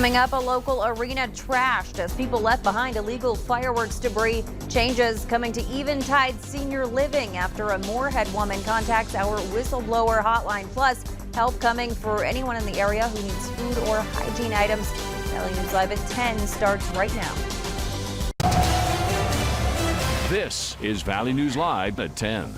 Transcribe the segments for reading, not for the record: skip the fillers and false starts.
Coming up, a local arena trashed as people left behind illegal fireworks debris. Changes coming to Eventide Senior Living after a Moorhead woman contacts our whistleblower hotline. Plus, help coming for anyone in the area who needs food or hygiene items. Valley News Live at 10 starts right now. This is Valley News Live at 10.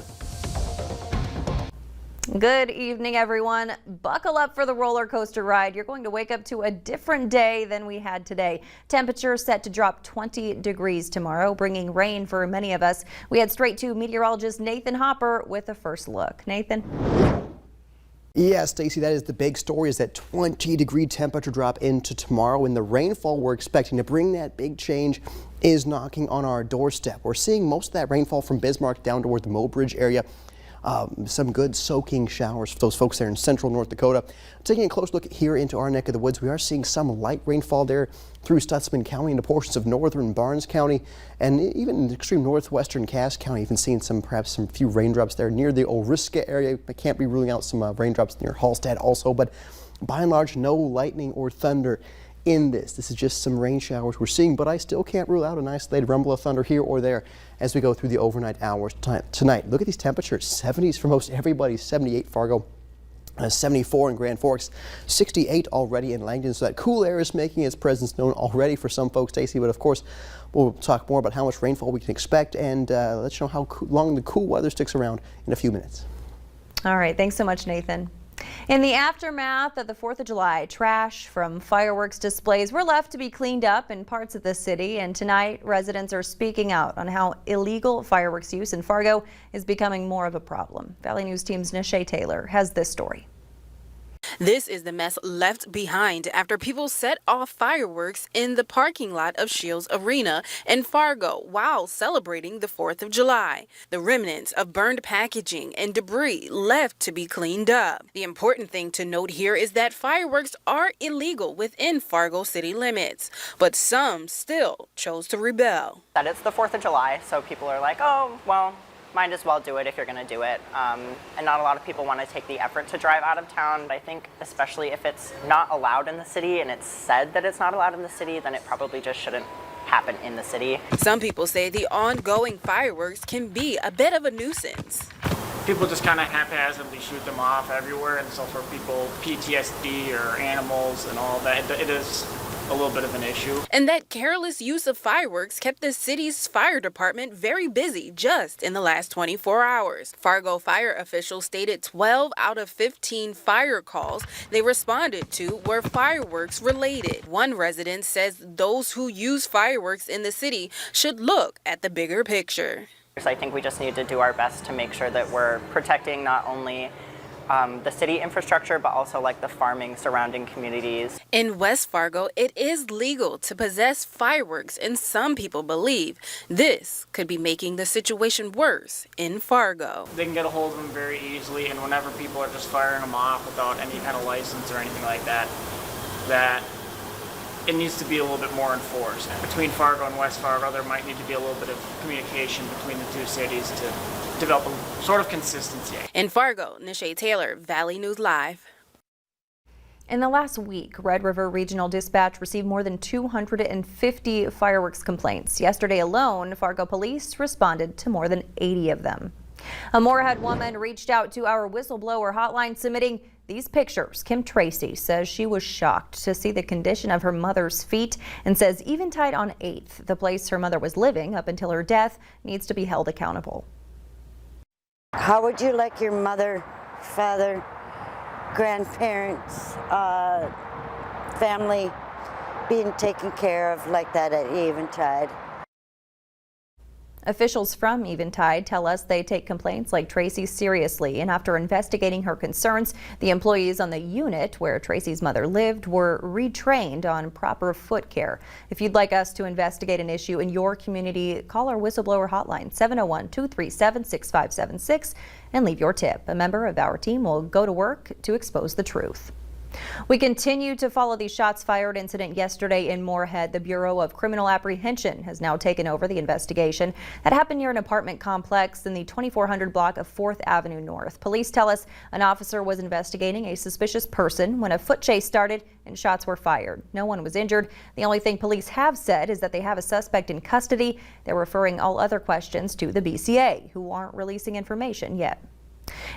Good evening, everyone. Buckle up for the roller coaster ride. You're going to wake up to a different day than we had today. Temperatures set to drop 20 degrees tomorrow, bringing rain for many of us. We head straight to meteorologist Nathan Hopper with a first look. Nathan. Yeah, Stacy, that is the big story, is that 20-degree temperature drop into tomorrow, and the rainfall we're expecting to bring that big change is knocking on our doorstep. We're seeing most of that rainfall from Bismarck down toward the Mobridge area. Some good soaking showers for those folks there in central North Dakota. Taking a close look here into our neck of the woods, we are seeing some light rainfall there through Stutsman County into portions of northern Barnes County, and even in extreme northwestern Cass County, even seeing perhaps some few raindrops there near the Oriska area. I can't be ruling out some raindrops near Hallstatt also, but by and large, no lightning or thunder in this. This is just some rain showers we're seeing, but I still can't rule out an isolated rumble of thunder here or there as we go through the overnight hours tonight. Look at these temperatures, 70s for most everybody, 78 Fargo, 74 in Grand Forks, 68 already in Langdon. So that cool air is making its presence known already for some folks, Stacy, but of course we'll talk more about how much rainfall we can expect and let you know how long the cool weather sticks around in a few minutes. All right, thanks so much, Nathan. In the aftermath of the 4th of July, trash from fireworks displays were left to be cleaned up in parts of the city, and tonight residents are speaking out on how illegal fireworks use in Fargo is becoming more of a problem. Valley News Team's Nishay Taylor has this story. This is the mess left behind after people set off fireworks in the parking lot of Shields Arena in Fargo while celebrating the 4th of July. The remnants of burned packaging and debris left to be cleaned up. The important thing to note here is that fireworks are illegal within Fargo city limits, but some still chose to rebel. That it's the 4th of July, so people are like, oh, well, might as well do it if you're going to do it. And not a lot of people want to take the effort to drive out of town. I think especially if it's not allowed in the city and it's said that it's not allowed in the city, then it probably just shouldn't happen in the city. Some people say the ongoing fireworks can be a bit of a nuisance. People just kind of haphazardly shoot them off everywhere, and so for people, PTSD or animals and all that, it is a little bit of an issue. And that careless use of fireworks kept the city's fire department very busy just in the last 24 hours. Fargo fire officials stated 12 out of 15 fire calls they responded to were fireworks related. One resident says those who use fireworks in the city should look at the bigger picture. I think we just need to do our best to make sure that we're protecting not only the city infrastructure, but also like the farming surrounding communities. In West Fargo, it is legal to possess fireworks, and some people believe this could be making the situation worse in Fargo. They can get a hold of them very easily, and whenever people are just firing them off without any kind of license or anything like that, that it needs to be a little bit more enforced. Between Fargo and West Fargo, there might need to be a little bit of communication between the two cities to develop a sort of consistency. In Fargo, Nishay Taylor, Valley News Live. In the last week, Red River Regional Dispatch received more than 250 fireworks complaints. Yesterday alone, Fargo police responded to more than 80 of them. A Moorhead woman reached out to our whistleblower hotline submitting these pictures. Kim Tracy says she was shocked to see the condition of her mother's feet and says Eventide on 8th, the place her mother was living up until her death, needs to be held accountable. How would you like your mother, father, grandparents, family being taken care of like that at Eventide? Officials from Eventide tell us they take complaints like Tracy's seriously, and after investigating her concerns, the employees on the unit where Tracy's mother lived were retrained on proper foot care. If you'd like us to investigate an issue in your community, call our whistleblower hotline 701-237-6576 and leave your tip. A member of our team will go to work to expose the truth. We continue to follow the shots fired incident yesterday in Moorhead. The Bureau of Criminal Apprehension has now taken over the investigation. That happened near an apartment complex in the 2400 block of 4th Avenue North. Police tell us an officer was investigating a suspicious person when a foot chase started and shots were fired. No one was injured. The only thing police have said is that they have a suspect in custody. They're referring all other questions to the BCA, who aren't releasing information yet.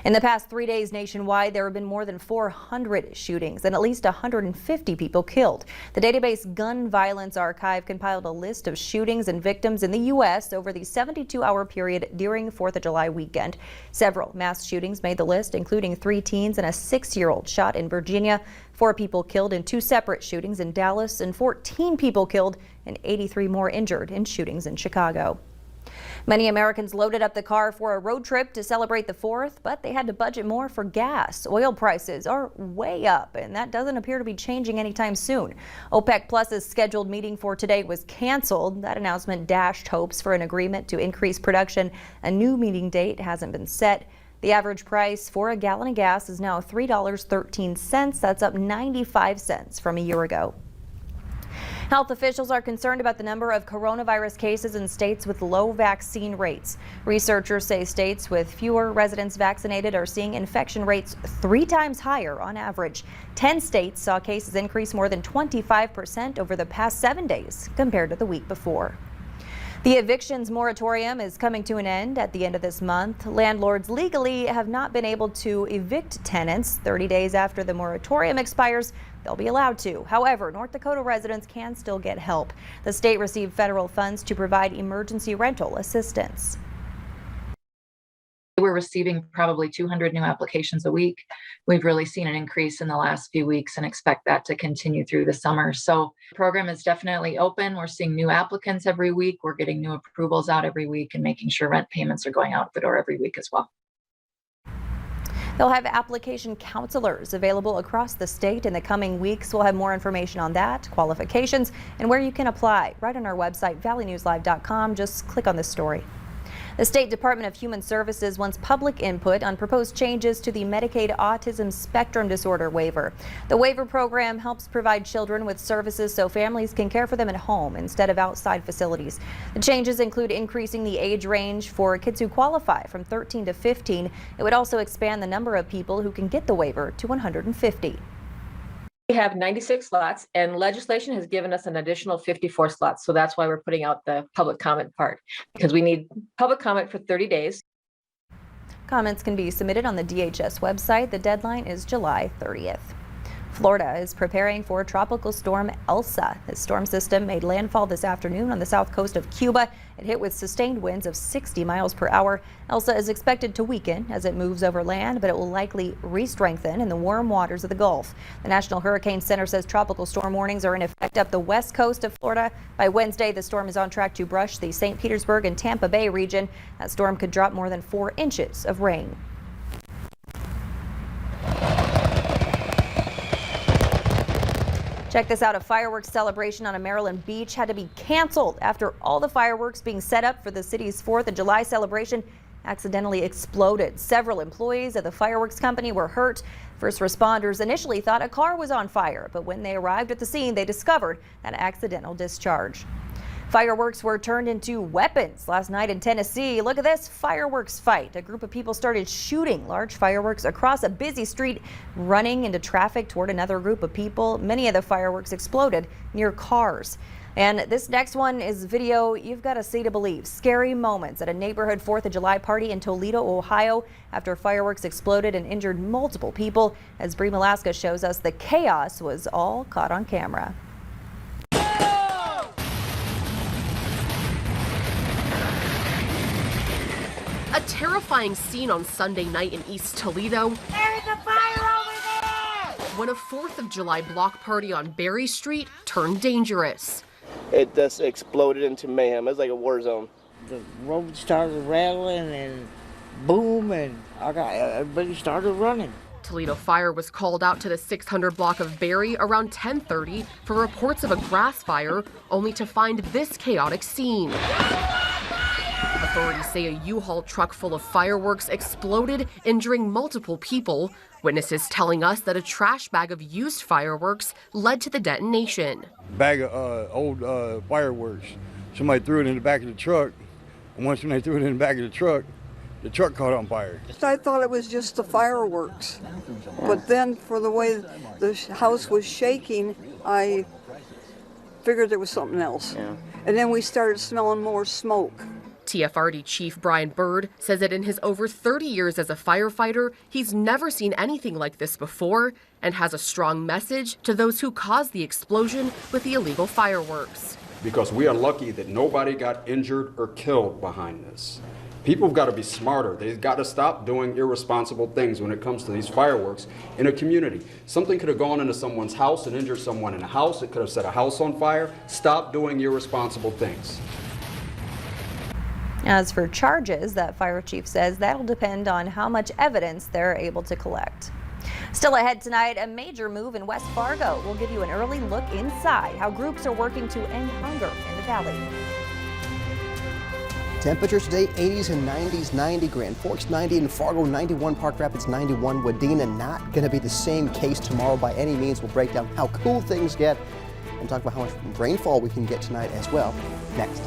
In the past 3 days nationwide, there have been more than 400 shootings and at least 150 people killed. The database Gun Violence Archive compiled a list of shootings and victims in the U.S. over the 72-hour period during 4th of July weekend. Several mass shootings made the list, including 3 teens and a 6-year-old shot in Virginia. 4 people killed in 2 separate shootings in Dallas and 14 people killed and 83 more injured in shootings in Chicago. Many Americans loaded up the car for a road trip to celebrate the 4th, but they had to budget more for gas. Oil prices are way up, and that doesn't appear to be changing anytime soon. OPEC Plus's scheduled meeting for today was canceled. That announcement dashed hopes for an agreement to increase production. A new meeting date hasn't been set. The average price for a gallon of gas is now $3.13. That's up 95 cents from a year ago. Health officials are concerned about the number of coronavirus cases in states with low vaccine rates. Researchers say states with fewer residents vaccinated are seeing infection rates 3 times higher on average. 10 states saw cases increase more than 25% over the past 7 days compared to the week before. The evictions moratorium is coming to an end at the end of this month. Landlords legally have not been able to evict tenants. 30 days after the moratorium expires, they'll be allowed to. However, North Dakota residents can still get help. The state received federal funds to provide emergency rental assistance. We're receiving probably 200 new applications a week. We've really seen an increase in the last few weeks and expect that to continue through the summer. So the program is definitely open. We're seeing new applicants every week. We're getting new approvals out every week and making sure rent payments are going out the door every week as well. They'll have application counselors available across the state in the coming weeks. We'll have more information on that, qualifications, and where you can apply right on our website, valleynewslive.com. Just click on this story. The State Department of Human Services wants public input on proposed changes to the Medicaid Autism Spectrum Disorder waiver. The waiver program helps provide children with services so families can care for them at home instead of outside facilities. The changes include increasing the age range for kids who qualify from 13 to 15. It would also expand the number of people who can get the waiver to 150. We have 96 slots, and legislation has given us an additional 54 slots. So that's why we're putting out the public comment part, because we need public comment for 30 days. Comments can be submitted on the DHS website. The deadline is July 30th. Florida is preparing for Tropical Storm Elsa. This storm system made landfall this afternoon on the south coast of Cuba. It hit with sustained winds of 60 miles per hour. Elsa is expected to weaken as it moves over land, but it will likely re-strengthen in the warm waters of the Gulf. The National Hurricane Center says tropical storm warnings are in effect up the west coast of Florida. By Wednesday, the storm is on track to brush the St. Petersburg and Tampa Bay region. That storm could drop more than 4 inches of rain. Check this out. A fireworks celebration on a Maryland beach had to be canceled after all the fireworks being set up for the city's 4th of July celebration accidentally exploded. Several employees of the fireworks company were hurt. First responders initially thought a car was on fire, but when they arrived at the scene, they discovered an accidental discharge. Fireworks were turned into weapons last night in Tennessee. Look at this fireworks fight. A group of people started shooting large fireworks across a busy street, running into traffic toward another group of people. Many of the fireworks exploded near cars. And this next one is video you've got to see to believe. Scary moments at a neighborhood 4th of July party in Toledo, Ohio, after fireworks exploded and injured multiple people. As Bree Alaska shows us, the chaos was all caught on camera. A terrifying scene on Sunday night in East Toledo. There's a fire over there! When a 4th of July block party on Berry Street turned dangerous. It just exploded into mayhem. It was like a war zone. The road started rattling and boom, and everybody started running. Toledo Fire was called out to the 600 block of Berry around 10:30 for reports of a grass fire, only to find this chaotic scene. A Authorities say a U-Haul truck full of fireworks exploded, injuring multiple people. Witnesses telling us that a trash bag of used fireworks led to the detonation. Bag of old fireworks. Somebody threw it in the back of the truck, and once when they threw it in the back of the truck caught on fire. I thought it was just the fireworks, but then for the way the house was shaking, I figured there was something else. Yeah. And then we started smelling more smoke. TFRD Chief Brian Bird says that in his over 30 years as a firefighter, he's never seen anything like this before and has a strong message to those who caused the explosion with the illegal fireworks. Because we are lucky that nobody got injured or killed behind this. People have got to be smarter. They've got to stop doing irresponsible things when it comes to these fireworks in a community. Something could have gone into someone's house and injured someone in a house. It could have set a house on fire. Stop doing irresponsible things. As for charges, that fire chief says that'll depend on how much evidence they're able to collect. Still ahead tonight, a major move in West Fargo. We'll give you an early look inside how groups are working to end hunger in the valley. Temperatures today, 80s and 90s, 90 Grand Forks, 90 in Fargo, 91 Park Rapids, 91 Wadena. Not going to be the same case tomorrow by any means. We'll break down how cool things get and talk about how much rainfall we can get tonight as well next.